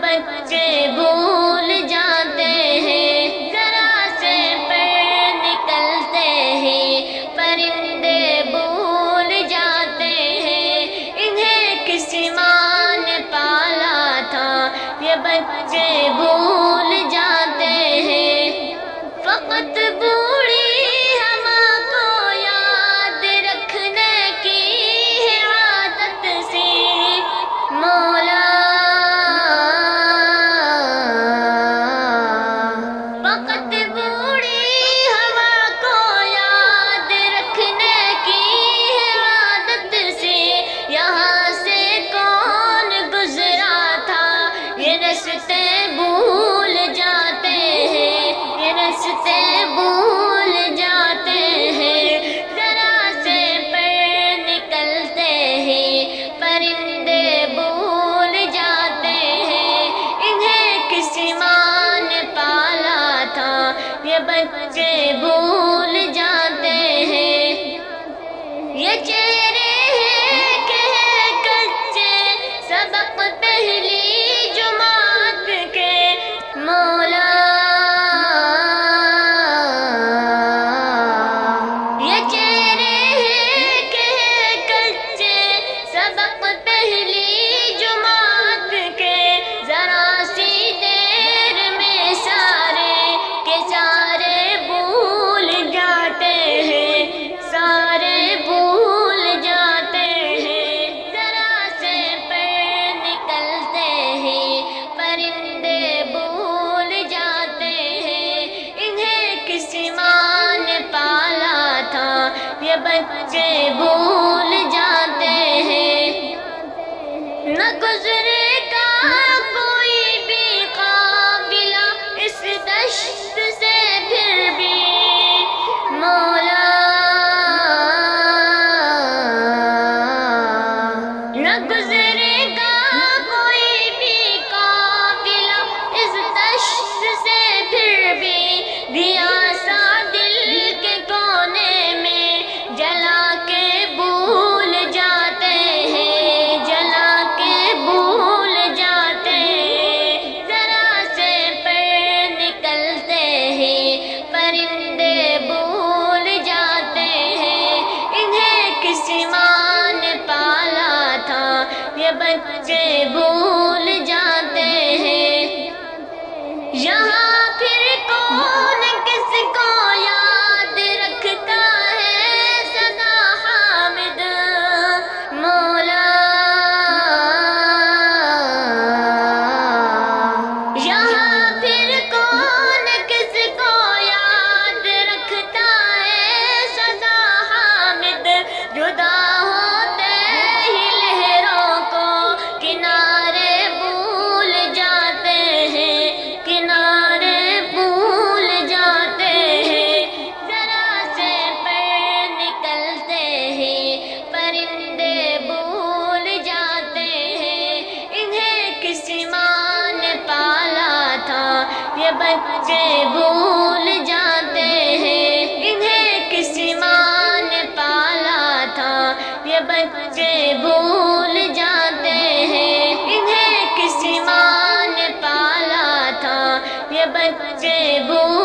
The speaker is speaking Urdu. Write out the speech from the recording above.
بچے بھول جاتے ہیں، ذرا سے پر نکلتے ہیں پرندے بھول جاتے ہیں، انہیں کسی ماں نے پالا تھا یہ بچے بھول جاتے ہیں، فقط بوڑھی ہوا کو یاد رکھنے کی ہے عادت سی، مولا فقط بوڑھی ہوا کو یاد رکھنے کی ہے عادت سی، یہاں سے کون گزرا تھا یہ رستے بھول جاتے ہیں، یہ رستے بھول جاتے ہیں، ذرا سے پر نکلتے ہیں پرندے بھول جاتے ہیں، انہیں کسی ماں نے پالا تھا یہ بچے بھول جاتے ہیں، یہ چہرے ہیں کہ ہیں کچے سبق پہلی جماعت کے، مولا یہ چہرے ہیں کہ ہیں کچے سبق پہلی جماعت کے، ذرا سی دیر میں سارے کے سارے بھول جاتے ہیں، سارے بھول جاتے ہیں، ذرا سے پر نکلتے ہیں پرندے بھول جاتے ہیں، انہیں کسی ماں نے پالا تھا یہ بچے بھول جاتے ہیں، نہ گزرے گا کوئی بھی قافلہ اس دشت سے پھر بھی، مولا نہ گزرے گا کوئی بھی قافلہ اس دشت سے پھر بھی آسا دل کے کونے میں جلا کے بھول جاتے ہیں، جلا کے بھول جاتے ہیں، ذرا سے پر نکلتے ہیں پرندے بھول جاتے ہیں، انہیں کسی ماں نے پالا تھا یہ بچے بھول جاتے ہیں، یہاں پھر کون کس کو یاد رکھتا ہے سدا حامد، مولا یہاں پھر کون کس کو یاد رکھتا ہے سدا حامد، جدا ہوتے ہی لہروں کو کنارے بھول جاتے ہیں، کنارے بھول جاتے ہیں، ذرا سے پر نکلتے ہیں پرندے بھول جاتے ہیں، انہیں کسی ماں نے پالا تھا یہ بچے بھول جاتے ہیں، انہیں کسی ماں نے پالا تھا یہ بچے بھول جاتے ہیں، انہیں کسی ماں نے پالا تھا یہ بچے بھول